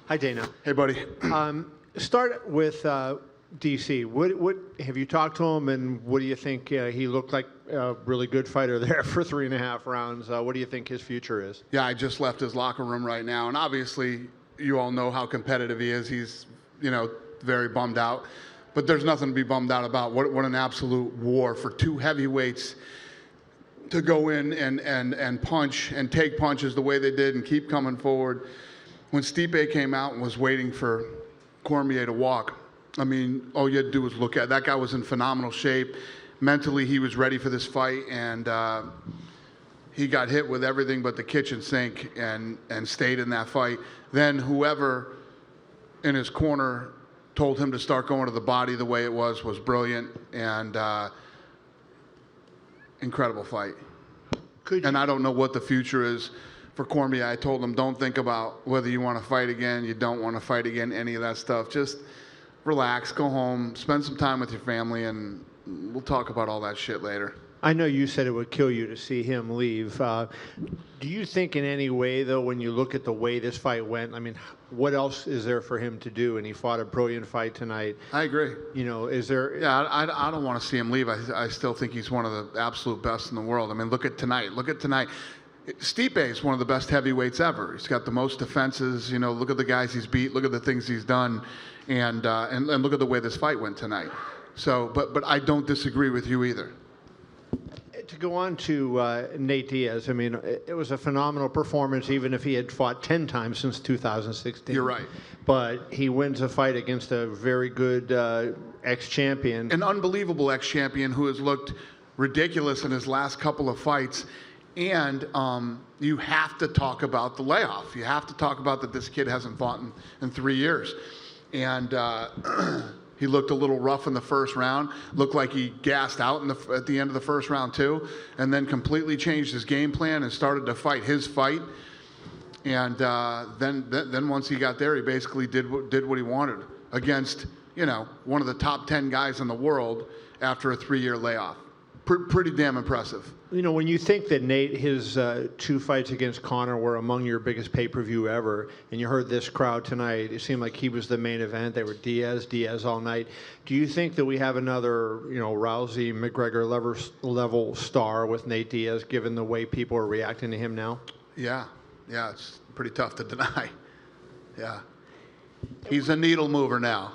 Hi, Dana. Hey, buddy. Start with DC. What have you talked to him, and what do you think? He looked like a really good fighter there for 3.5 rounds. What do you think his future is? Yeah, I just left his locker room right now, and obviously you all know how competitive he is. He's, very bummed out. But there's nothing to be bummed out about. What an absolute war for two heavyweights to go in and punch and take punches the way they did and keep coming forward. When Stipe came out and was waiting for Cormier to walk, I mean, all you had to do was look at it. That guy was in phenomenal shape. Mentally, he was ready for this fight, and he got hit with everything but the kitchen sink and stayed in that fight. Then whoever in his corner told him to start going to the body the way it was brilliant, and incredible fight. And I don't know what the future is for Cormier. I told him, don't think about whether you want to fight again, you don't want to fight again, any of that stuff. Just relax, go home, spend some time with your family, and we'll talk about all that shit later. I know you said it would kill you to see him leave. Do you think in any way, though, when you look at the way this fight went, I mean, what else is there for him to do? And he fought a brilliant fight tonight. I agree. Is there... Yeah, I don't want to see him leave. I still think he's one of the absolute best in the world. I mean, look at tonight. Stipe is one of the best heavyweights ever. He's got the most defenses. Look at the guys he's beat. Look at the things he's done. And look at the way this fight went tonight. So, but I don't disagree with you either. To go on to Nate Diaz, I mean, it was a phenomenal performance, even if he had fought 10 times since 2016. You're right. But he wins a fight against a very good ex-champion. An unbelievable ex-champion who has looked ridiculous in his last couple of fights. And you have to talk about the layoff. You have to talk about that this kid hasn't fought in 3 years. And he looked a little rough in the first round. Looked like he gassed out at the end of the first round too, and then completely changed his game plan and started to fight his fight. And then once he got there, he basically did what he wanted against one of the top 10 guys in the world after a 3-year layoff. Pretty damn impressive. When you think that Nate, his 2 fights against Conor were among your biggest pay-per-view ever, and you heard this crowd tonight, it seemed like he was the main event. They were Diaz all night. Do you think that we have another, Rousey, McGregor level star with Nate Diaz, given the way people are reacting to him now? Yeah, it's pretty tough to deny. Yeah. He's a needle mover now.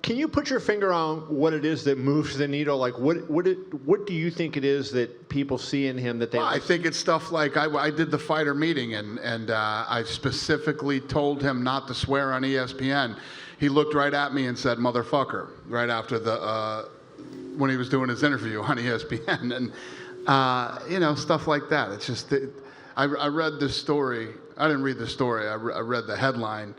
Can you put your finger on what it is that moves the needle? Like, what do you think it is that people see in him that they? Well, I think it's stuff like I did the fighter meeting, and I specifically told him not to swear on ESPN. He looked right at me and said "motherfucker" right after when he was doing his interview on ESPN, and stuff like that. It's just I read this story. I didn't read the story. I read the headline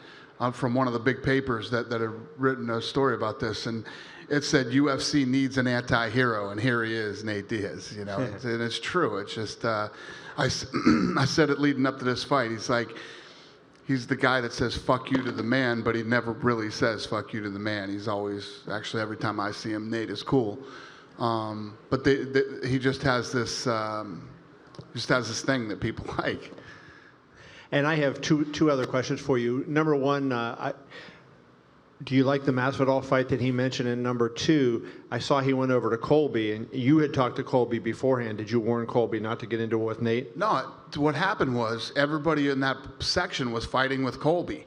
from one of the big papers that had written a story about this, and it said UFC needs an anti-hero, and here he is, Nate Diaz. And it's true. It's just I said it leading up to this fight. He's the guy that says "fuck you" to the man, but he never really says "fuck you" to the man. He's always, actually, every time I see him, Nate is cool. But he just has this thing that people like. And I have two other questions for you. Number one, do you like the Masvidal fight that he mentioned? And number two, I saw he went over to Colby, and you had talked to Colby beforehand. Did you warn Colby not to get into it with Nate? No, what happened was everybody in that section was fighting with Colby.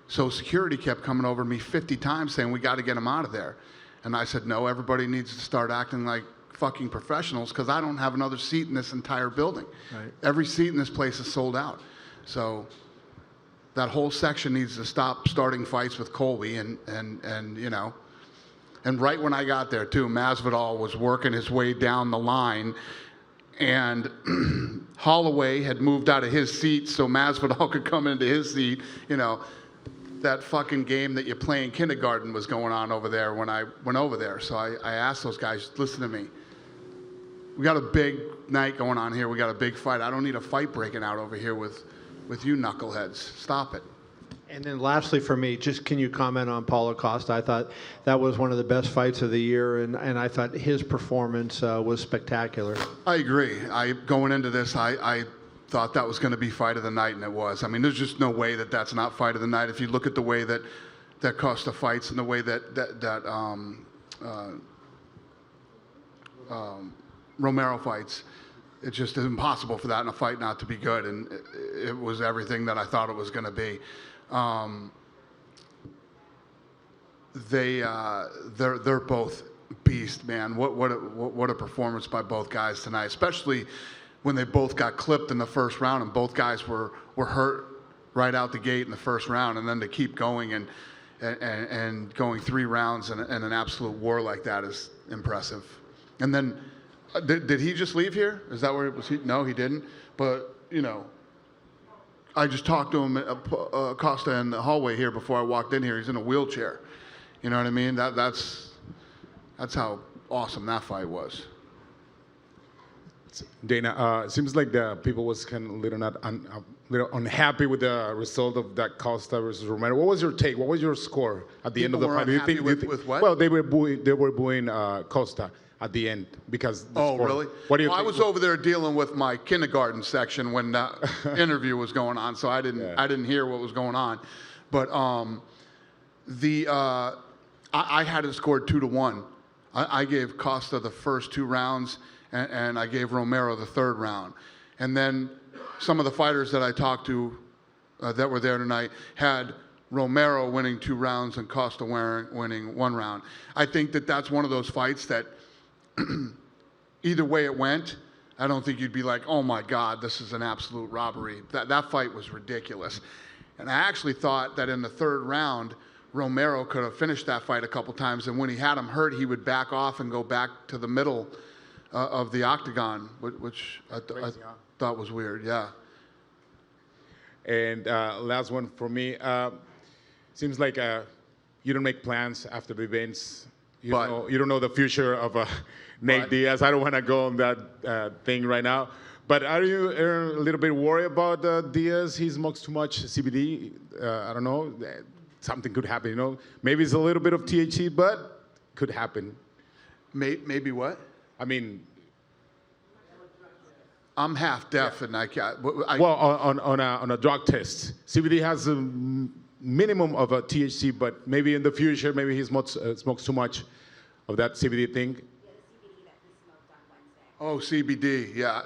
So security kept coming over to me 50 times saying, we got to get him out of there. And I said, no, everybody needs to start acting like fucking professionals, because I don't have another seat in this entire building. Right. Every seat in this place is sold out. So that whole section needs to stop starting fights with Colby, and right when I got there too, Masvidal was working his way down the line, and Holloway had moved out of his seat so Masvidal could come into his seat. That fucking game that you play in kindergarten was going on over there when I went over there. So I asked those guys, listen to me. We got a big night going on here. We got a big fight. I don't need a fight breaking out over here with you knuckleheads. Stop it. And then lastly for me, just can you comment on Paulo Costa? I thought that was one of the best fights of the year, and I thought his performance was spectacular. I agree. Going into this, I thought that was going to be fight of the night, and it was. I mean, there's just no way that that's not fight of the night. If you look at the way that Costa fights and the way that Romero fights, it just is impossible for that in a fight not to be good, and it was everything that I thought it was going to be. They're both beast, man. What a performance by both guys tonight, especially when they both got clipped in the first round and both guys were hurt right out the gate in the first round, and then to keep going and going 3 rounds and an absolute war like that is impressive. And then did he just leave here? Is that where it was? No, he didn't. But I just talked to him Costa in the hallway here before I walked in here. He's in a wheelchair. You know what I mean? That's how awesome that fight was. Dana, it seems like the people was kind of little unhappy with the result of that Costa versus Romero. What was your take? What was your score at the end of the fight? With what? Well, they were booing Costa at the end because. Really? What do you think? I was over there dealing with my kindergarten section when that interview was going on, so I didn't hear what was going on. But I had it scored 2-1. I gave Costa the first 2 rounds, and I gave Romero the 3rd round. And then some of the fighters that I talked to that were there tonight had Romero winning 2 rounds and Costa winning 1 round. I think that that's one of those fights that either way it went, I don't think you'd be like, oh my God, this is an absolute robbery. That fight was ridiculous. And I actually thought that in the 3rd round, Romero could have finished that fight a couple times, and when he had him hurt, he would back off and go back to the middle of the octagon, which I thought was weird, yeah. And last one for me. Seems like you don't make plans after the events. You don't know the future of Nate Diaz. I don't want to go on that thing right now. But are you a little bit worried about Diaz? He smokes too much CBD. I don't know. Something could happen, Maybe it's a little bit of THC, but could happen. Maybe what? I mean, I'm half deaf, and I can't. Well, on a drug test, CBD has a minimum of a THC, but maybe in the future, maybe he smokes too much of that CBD thing. Yeah, the CBD that he smoked on Wednesday. Oh, CBD, yeah.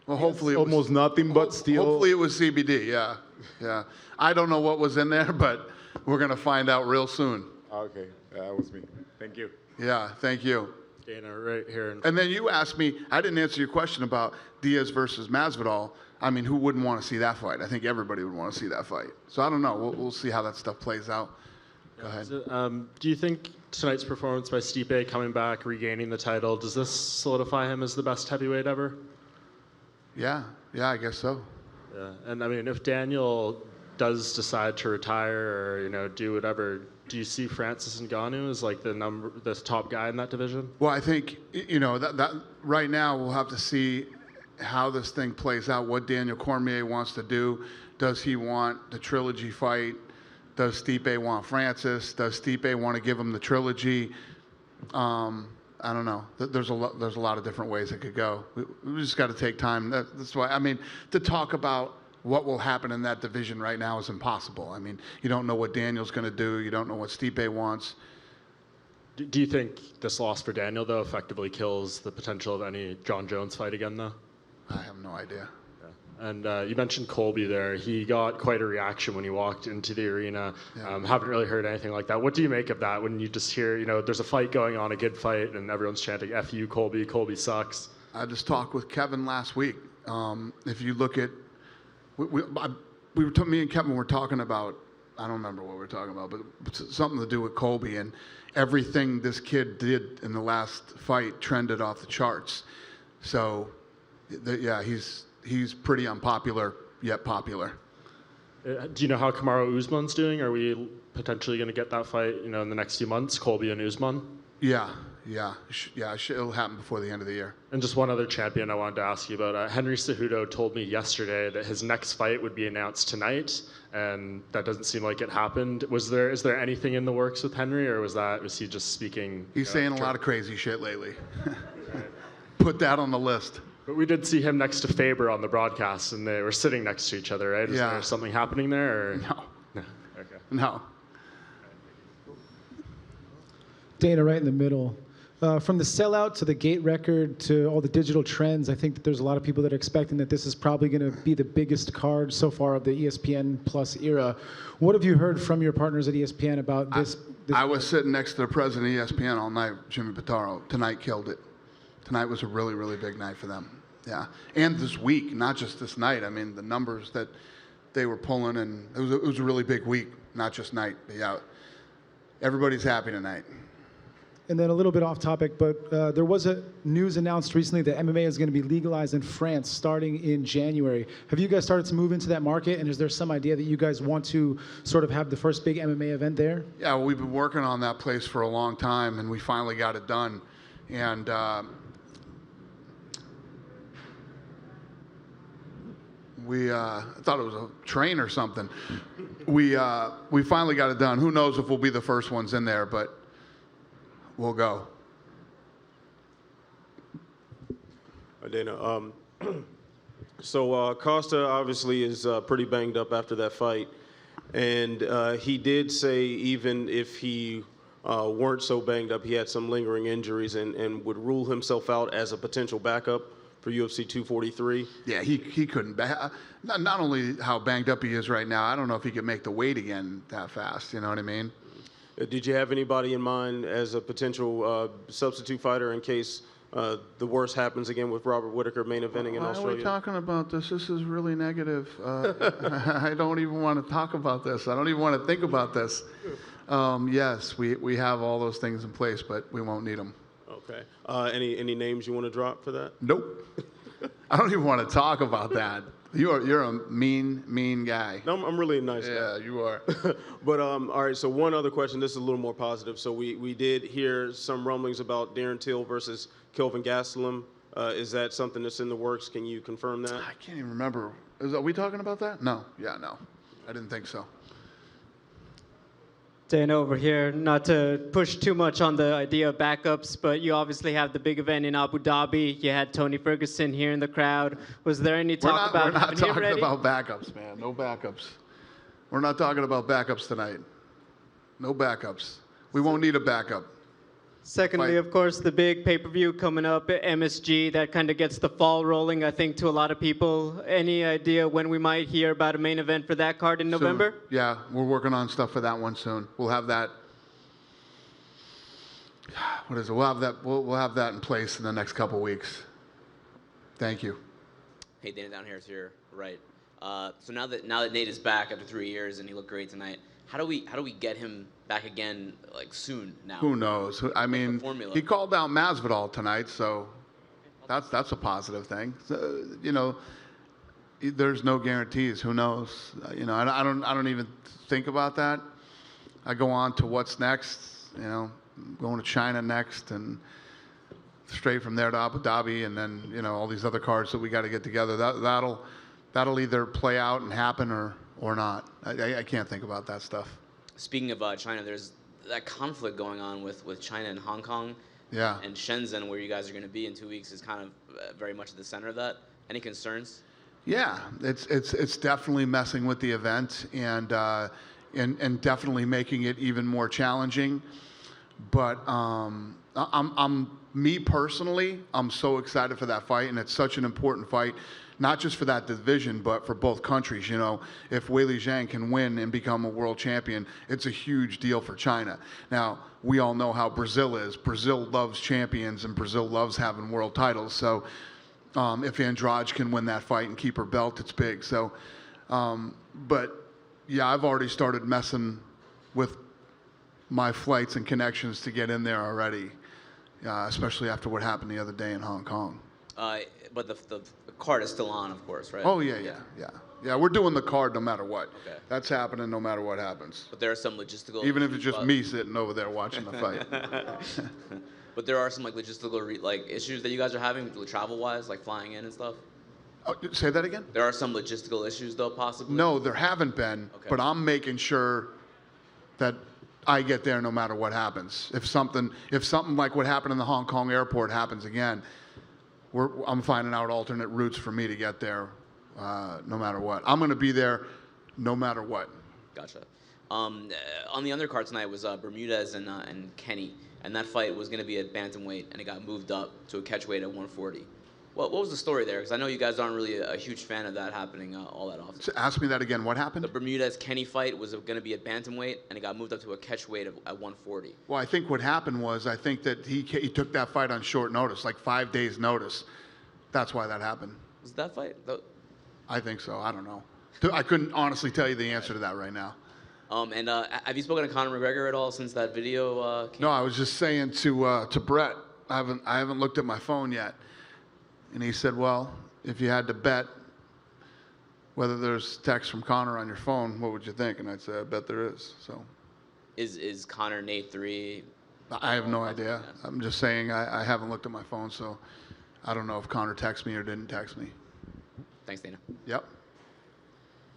Well, hopefully it was almost nothing, but still. Hopefully it was CBD, yeah. I don't know what was in there, but we're gonna find out real soon. Okay, that was me. Thank you. Yeah, thank you. Dana, right here. And then you asked me, I didn't answer your question about Diaz versus Masvidal. I mean, who wouldn't want to see that fight? I think everybody would want to see that fight. So I don't know. We'll see how that stuff plays out. Go ahead. Do you think tonight's performance by Stipe coming back, regaining the title, does this solidify him as the best heavyweight ever? Yeah, I guess so. Yeah, and I mean, if Daniel does decide to retire or do whatever, do you see Francis Ngannou as like the top guy in that division? Well, I think that right now we'll have to see how this thing plays out. What Daniel Cormier wants to do. Does he want the trilogy fight? Does Stipe want Francis? Does Stipe want to give him the trilogy? I don't know. There's a lot of different ways it could go. We just got to take time. That's why. I mean, to talk about what will happen in that division right now is impossible. I mean, you don't know what Daniel's going to do. You don't know what Stipe wants. Do you think this loss for Daniel, though, effectively kills the potential of any John Jones fight again, though? I have no idea. Yeah. And you mentioned Colby there. He got quite a reaction when he walked into the arena. Yeah. Haven't really heard anything like that. What do you make of that when you just hear, there's a fight going on, a good fight, and everyone's chanting, F you, Colby, Colby sucks? I just talked with Kevin last week. If you look at me and Kevin were talking about, I don't remember what we were talking about, but something to do with Colby, and everything this kid did in the last fight trended off the charts. So, yeah, he's pretty unpopular yet popular. Do you know how Kamaru Usman's doing? Are we potentially going to get that fight, in the next few months, Colby and Usman? Yeah, it'll happen before the end of the year. And just one other champion I wanted to ask you about. Henry Cejudo told me yesterday that his next fight would be announced tonight, and that doesn't seem like it happened. Is there anything in the works with Henry, or was he just speaking? He's saying a lot of crazy shit lately. Put that on the list. But we did see him next to Faber on the broadcast, and they were sitting next to each other, right? Is there something happening there? Or? No. No. Okay. No. Dana, right in the middle. From the sellout to the gate record to all the digital trends, I think that there's a lot of people that are expecting that this is probably going to be the biggest card so far of the ESPN Plus era. What have you heard from your partners at ESPN about this? I was sitting next to the president of ESPN all night, Jimmy Pitaro. Tonight killed it. Tonight was a really, really big night for them. Yeah. And this week, not just this night. I mean, the numbers that they were pulling, and it was a really big week, not just night. But yeah, everybody's happy tonight. And then a little bit off topic, but there was a news announced recently that MMA is going to be legalized in France starting in January. Have you guys started to move into that market? And is there some idea that you guys want to sort of have the first big MMA event there? Yeah, well, we've been working on that place for a long time, and we finally got it done. And I thought it was a train or something. We finally got it done. Who knows if we'll be the first ones in there, but we'll go. Dana, so Costa obviously is pretty banged up after that fight, and he did say even if he weren't so banged up, he had some lingering injuries and would rule himself out as a potential backup for UFC 243. Yeah, he couldn't. Not only how banged up he is right now, I don't know if he could make the weight again that fast. You know what I mean? Did you have anybody in mind as a potential substitute fighter in case the worst happens again with Robert Whittaker main eventing in Australia? Why are we talking about this? This is really negative. I don't even want to talk about this. I don't even want to think about this. Yes, we have all those things in place, but we won't need them. Okay. Any names you want to drop for that? Nope. I don't even want to talk about that. You're a mean guy. No, I'm really a nice guy. Yeah, you are. But all right, so one other question. This is a little more positive. So we did hear some rumblings about Darren Till versus Kelvin Gastelum. Is that something that's in the works? Can you confirm that? I can't even remember. Are we talking about that? No. Yeah, no. I didn't think so. Dana over here, not to push too much on the idea of backups, but you obviously have the big event in Abu Dhabi. You had Tony Ferguson here in the crowd. Was there any talk about We're not having him talking ready? about backups, man. No backups. We're not talking about backups tonight. No backups. We won't need a backup. Secondly, of course, the big pay-per-view coming up at MSG, that kind of gets the fall rolling, I think, to a lot of people. Any idea when we might hear about a main event for that card in November? Soon. Yeah, we're working on stuff for that one soon. We'll have that. What is it? We'll have that. We'll have that in place in the next couple weeks. Thank you. Hey, Dana, down here is your right. So now that Nate is back after 3 years and he looked great tonight, how do we get him back again like soon now? Who knows? I mean, he called out Masvidal tonight, so that's a positive thing. So, you know, there's no guarantees. Who knows? You know, I don't even think about that. I go on to what's next. You know, I'm going to China next, and straight from there to Abu Dhabi, and then all these other cards that we got to get together. That'll either play out and happen or not. I can't think about that stuff. Speaking of China, there's that conflict going on with China and Hong Kong. Yeah. And Shenzhen, where you guys are going to be in 2 weeks, is kind of very much at the center of that. Any concerns? Yeah, it's definitely messing with the event and definitely making it even more challenging. But me personally, I'm so excited for that fight, and it's such an important fight. Not just for that division, but for both countries. If Weili Zhang can win and become a world champion, it's a huge deal for China. Now, we all know how Brazil is. Brazil loves champions, and Brazil loves having world titles. So if Andrade can win that fight and keep her belt, it's big. So, but yeah, I've already started messing with my flights and connections to get in there already, especially after what happened the other day in Hong Kong. But the card is still on, of course, right? Oh, yeah. We're doing the card no matter what. Okay. That's happening no matter what happens. But there are some logistical Even if it's just me sitting over there watching the fight. But there are some logistical issues that you guys are having travel-wise, like flying in and stuff? Oh, say that again? There are some logistical issues, though, possibly? No, there haven't been, Okay. but I'm making sure that I get there no matter what happens. If something like what happened in the Hong Kong airport happens again, I'm finding out alternate routes for me to get there, no matter what. I'm going to be there no matter what. Gotcha. On the undercard tonight was Bermudez and Kenny, and that fight was going to be at bantamweight, and it got moved up to a catchweight at 140. What was the story there? Because I know you guys aren't really a huge fan of that happening all that often. So ask me that again. What happened? The Bermudez-Kenny fight was going to be at bantamweight, and it got moved up to a catchweight at 140. Well, I think what happened was I think that he took that fight on short notice, like 5 days' notice. That's why that happened. Was that fight? I think so. I don't know. I couldn't honestly tell you the answer to that right now. And have you spoken to Conor McGregor at all since that video came? No, I was just saying to Brett. I haven't looked at my phone yet, and he said, "Well, if you had to bet whether there's text from Conor on your phone, what would you think?" And I'd say, "I bet there is." So, is Conor Nate 3? I have no idea. I'm just saying I haven't looked at my phone, so I don't know if Conor texted me or didn't text me. Thanks, Dana. Yep.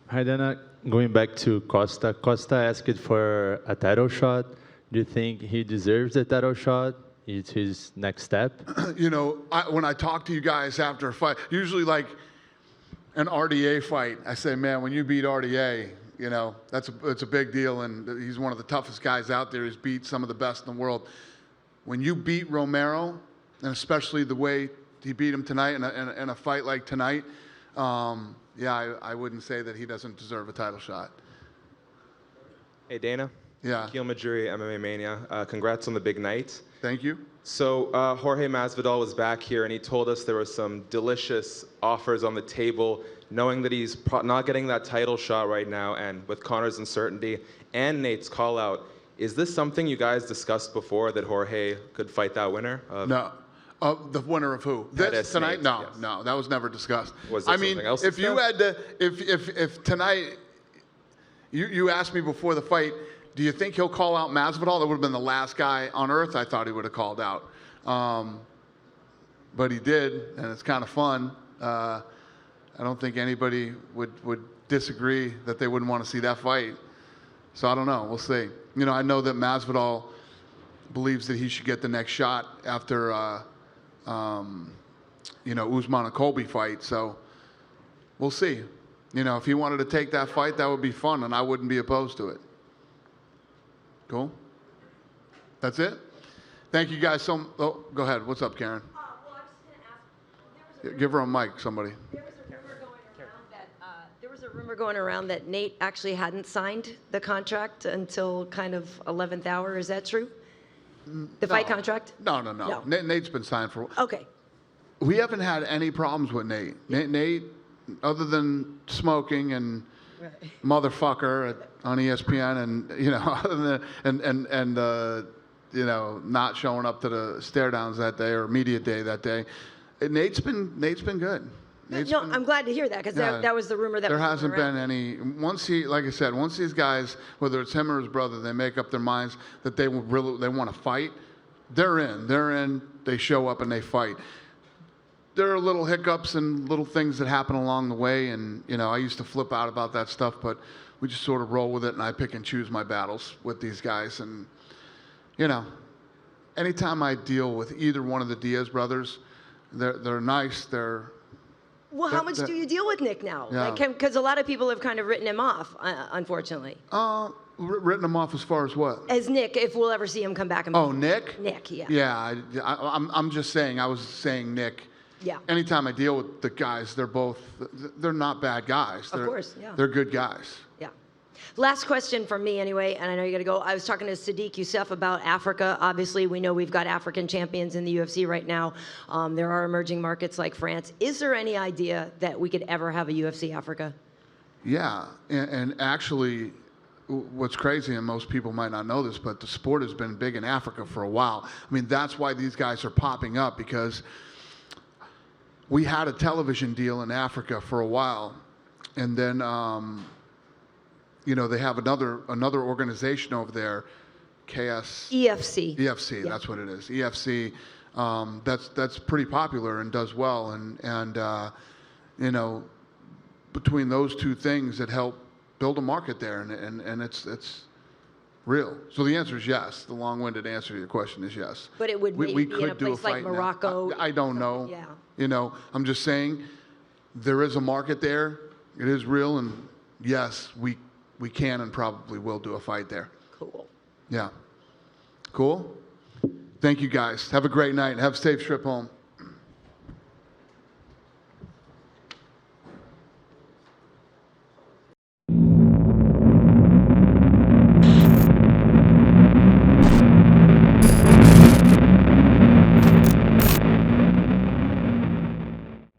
Hi, Dana. Going back to Costa. Costa asked for a title shot. Do you think he deserves a title shot? It's his next step? You know, when I talk to you guys after a fight, usually like an RDA fight, I say, man, when you beat RDA, you know, it's a big deal, and he's one of the toughest guys out there. He's beat some of the best in the world. When you beat Romero, and especially the way he beat him tonight in a fight like tonight, yeah, I wouldn't say that he doesn't deserve a title shot. Hey, Dana. Yeah. Keel Majuri, MMA Mania. Congrats on the big night. Thank you. So Jorge Masvidal was back here, and he told us there were some delicious offers on the table, knowing that he's not getting that title shot right now, and with Conor's uncertainty and Nate's call-out. Is this something you guys discussed before, that Jorge could fight that winner? No. The winner of who? This tonight? No, yes. No, that was never discussed. Was there something else if discussed? you had to, if tonight, you asked me before the fight, do you think he'll call out Masvidal? That would have been the last guy on earth I thought he would have called out. But he did, and it's kind of fun. I don't think anybody would disagree that they wouldn't want to see that fight. So I don't know. We'll see. You know, I know that Masvidal believes that he should get the next shot after, you know, Usman and Colby fight. So we'll see. You know, if he wanted to take that fight, that would be fun, and I wouldn't be opposed to it. Cool? That's it? Thank you guys so much. Oh, go ahead. What's up, Karen? Well, I was just going to ask. Give her a mic, somebody. There was a rumor going around that Nate actually hadn't signed the contract until kind of 11th hour. Is that true? The fight contract? No. Nate's been signed for. Okay. We haven't had any problems with Nate. Nate, other than smoking and motherfucker on ESPN, and you know, and you know, not showing up to the stare downs that day or media day that day. Nate's been good. I'm glad to hear that, because that was the rumor that there was hasn't been any. Once like I said, once these guys, whether it's him or his brother, they make up their minds that they want to fight. They're in. They show up and they fight. There are little hiccups and little things that happen along the way, and you know, I used to flip out about that stuff, but we just sort of roll with it, and I pick and choose my battles with these guys. And you know, anytime I deal with either one of the Diaz brothers, they're nice. Well, how much do you deal with Nick now? Yeah. Because a lot of people have kind of written him off, unfortunately. Written him off as far as what? As Nick, if we'll ever see him come back. Oh, Nick? Nick, yeah. Yeah, I'm just saying, I was saying Nick. Yeah. Anytime I deal with the guys, they're not bad guys. Of course, yeah. They're good guys. Yeah. Last question from me anyway, and I know you got to go. I was talking to Sadiq Youssef about Africa. Obviously, we know we've got African champions in the UFC right now. There are emerging markets like France. Is there any idea that we could ever have a UFC Africa? Yeah, and actually, what's crazy, and most people might not know this, but the sport has been big in Africa for a while. I mean, that's why these guys are popping up, because we had a television deal in Africa for a while, and then you know, they have another organization over there, EFC. EFC, yeah. That's what it is. EFC, that's pretty popular and does well, and you know, between those two things, it helped build a market there, and Real. So the answer is yes. The long-winded answer to your question is yes. But it would maybe be in a place like now. Morocco. I don't know. Yeah. You know, I'm just saying there is a market there. It is real, and yes, we can and probably will do a fight there. Cool. Yeah. Cool? Thank you, guys. Have a great night. Have a safe trip home.